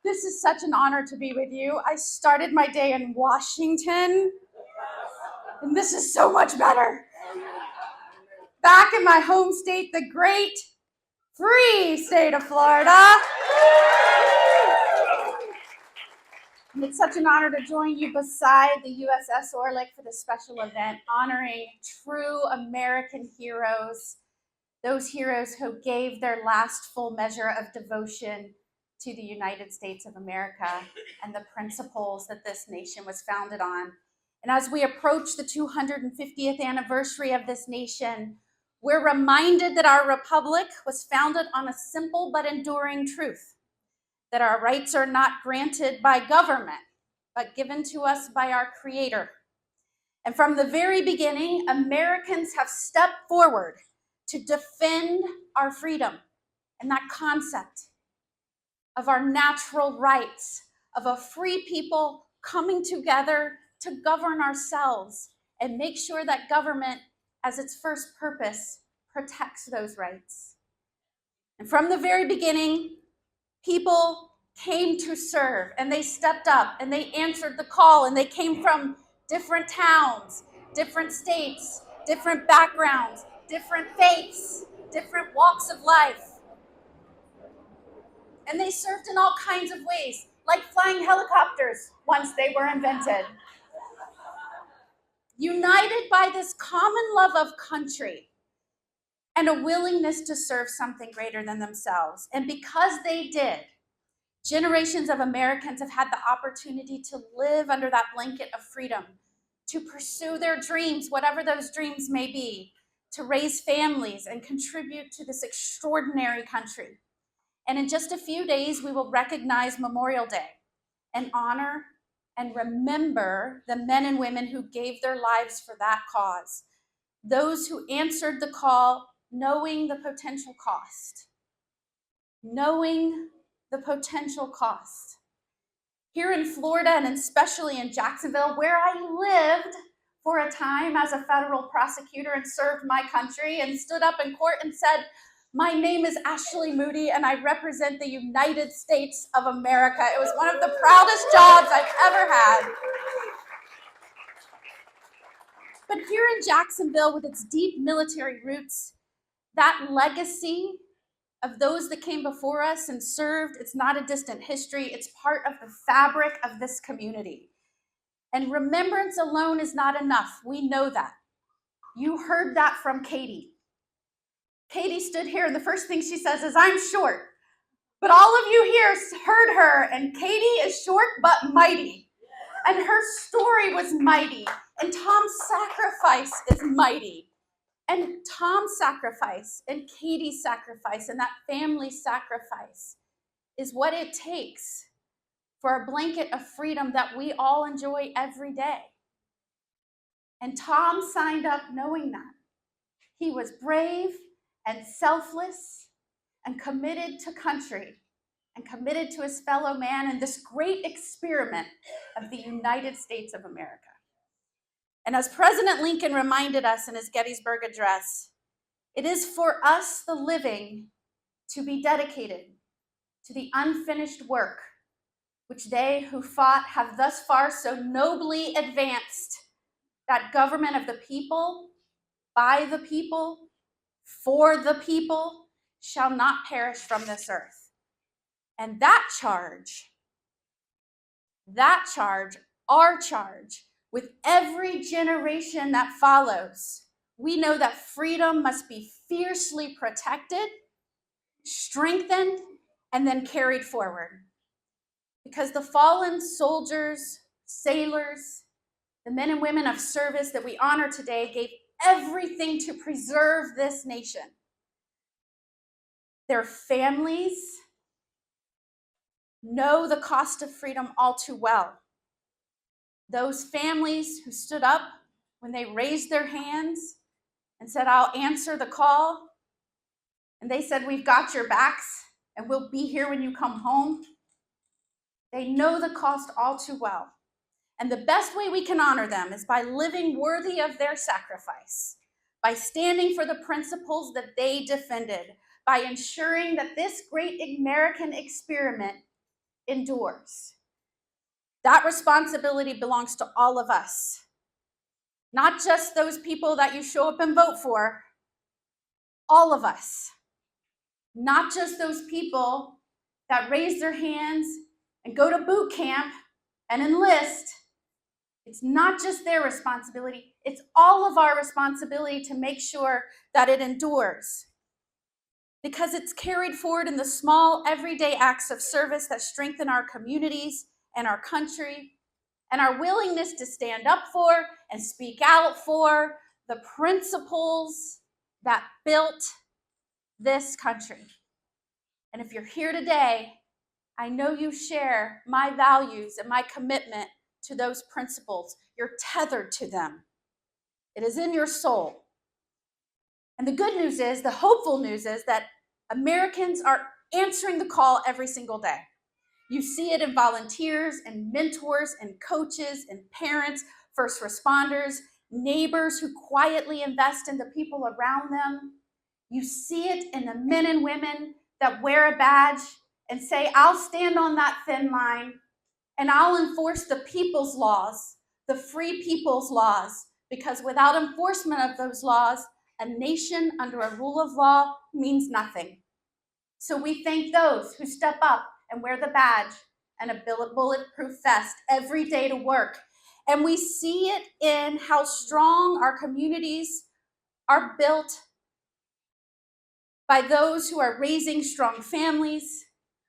This is such an honor to be with you. I started my day in Washington, and this is so much better. Back in my home state, the great free state of Florida. And it's such an honor to join you beside the USS Orlick for this special event honoring true American heroes, those heroes who gave their last full measure of devotion to the United States of America and the principles that this nation was founded on. And as we approach the 250th anniversary of this nation, we're reminded that our republic was founded on a simple but enduring truth, that our rights are not granted by government, but given to us by our Creator. And from the very beginning, Americans have stepped forward to defend our freedom and that concept of our natural rights, of a free people coming together to govern ourselves and make sure that government, as its first purpose, protects those rights. And from the very beginning, people came to serve, and they stepped up and they answered the call, and they came from different towns, different states, different backgrounds, different faiths, different walks of life. And they served in all kinds of ways, like flying helicopters once they were invented. United by this common love of country and a willingness to serve something greater than themselves. And because they did, generations of Americans have had the opportunity to live under that blanket of freedom, to pursue their dreams, whatever those dreams may be, to raise families and contribute to this extraordinary country. And in just a few days, we will recognize Memorial Day and honor and remember the men and women who gave their lives for that cause, those who answered the call knowing the potential cost. Knowing the potential cost. Here in Florida, and especially in Jacksonville, where I lived for a time as a federal prosecutor and served my country and stood up in court and said, "My name is Ashley Moody and I represent the United States of America." It was one of the proudest jobs I've ever had. But here in Jacksonville, with its deep military roots, that legacy of those that came before us and served, it's not a distant history. It's part of the fabric of this community. And remembrance alone is not enough. We know that. You heard that from Katie. Katie stood here, and the first thing she says is, "I'm short." But all of you here heard her, and Katie is short but mighty. And her story was mighty, and Tom's sacrifice is mighty. And Tom's sacrifice and Katie's sacrifice and that family's sacrifice is what it takes for a blanket of freedom that we all enjoy every day. And Tom signed up knowing that. He was brave and selfless and committed to country and committed to his fellow man in this great experiment of the United States of America. And as President Lincoln reminded us in his Gettysburg Address, it is for us, the living, to be dedicated to the unfinished work which they who fought have thus far so nobly advanced, that government of the people, by the people, for the people, shall not perish from this earth. And that charge, our charge, with every generation that follows, we know that freedom must be fiercely protected, strengthened, and then carried forward. Because the fallen soldiers, sailors, the men and women of service that we honor today gave everything to preserve this nation. Their families know the cost of freedom all too well. Those families who stood up when they raised their hands and said, "I'll answer the call," and they said, "We've got your backs and we'll be here when you come home," they know the cost all too well. And the best way we can honor them is by living worthy of their sacrifice, by standing for the principles that they defended, by ensuring that this great American experiment endures. That responsibility belongs to all of us, not just those people that you show up and vote for, all of us, not just those people that raise their hands and go to boot camp and enlist. It's not just their responsibility, it's all of our responsibility to make sure that it endures. Because it's carried forward in the small, everyday acts of service that strengthen our communities and our country, and our willingness to stand up for and speak out for the principles that built this country. And if you're here today, I know you share my values and my commitment to those principles. You're tethered to them. It is in your soul. And the good news is, the hopeful news is that Americans are answering the call every single day. You see it in volunteers and mentors and coaches and parents, first responders, neighbors who quietly invest in the people around them. You see it in the men and women that wear a badge and say, I'll stand on that thin line and I'll enforce the people's laws, the free people's laws, because without enforcement of those laws, a nation under a rule of law means nothing. So we thank those who step up and wear the badge and a bulletproof vest every day to work. And we see it in how strong our communities are built by those who are raising strong families.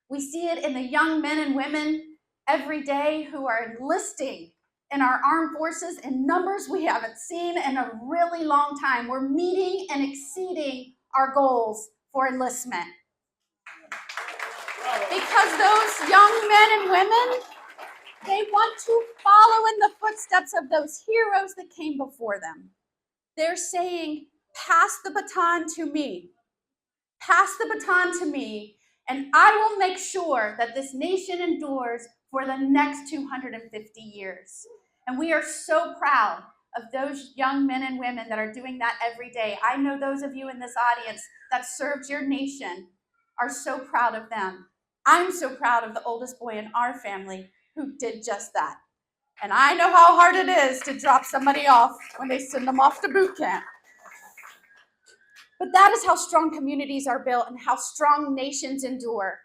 We see it in the young men and women every day who are enlisting in our armed forces in numbers we haven't seen in a really long time. We're meeting and exceeding our goals for enlistment. Because those young men and women, they want to follow in the footsteps of those heroes that came before them. They're saying, pass the baton to me. Pass the baton to me, and I will make sure that this nation endures for the next 250 years. And we are so proud of those young men and women that are doing that every day. I know those of you in this audience that served your nation are so proud of them. I'm so proud of the oldest boy in our family who did just that. And I know how hard it is to drop somebody off when they send them off to boot camp. But that is how strong communities are built and how strong nations endure.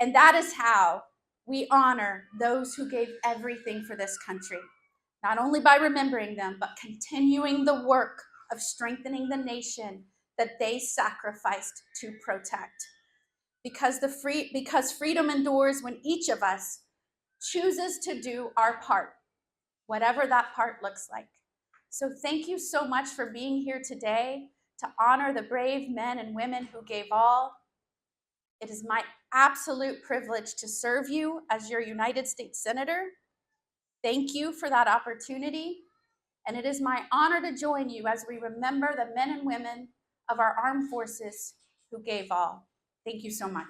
And that is how we honor those who gave everything for this country, not only by remembering them, but continuing the work of strengthening the nation that they sacrificed to protect. Because freedom endures when each of us chooses to do our part, whatever that part looks like. So thank you so much for being here today to honor the brave men and women who gave all. It is my absolute privilege to serve you as your United States Senator. Thank you for that opportunity. And it is my honor to join you as we remember the men and women of our armed forces who gave all. Thank you so much.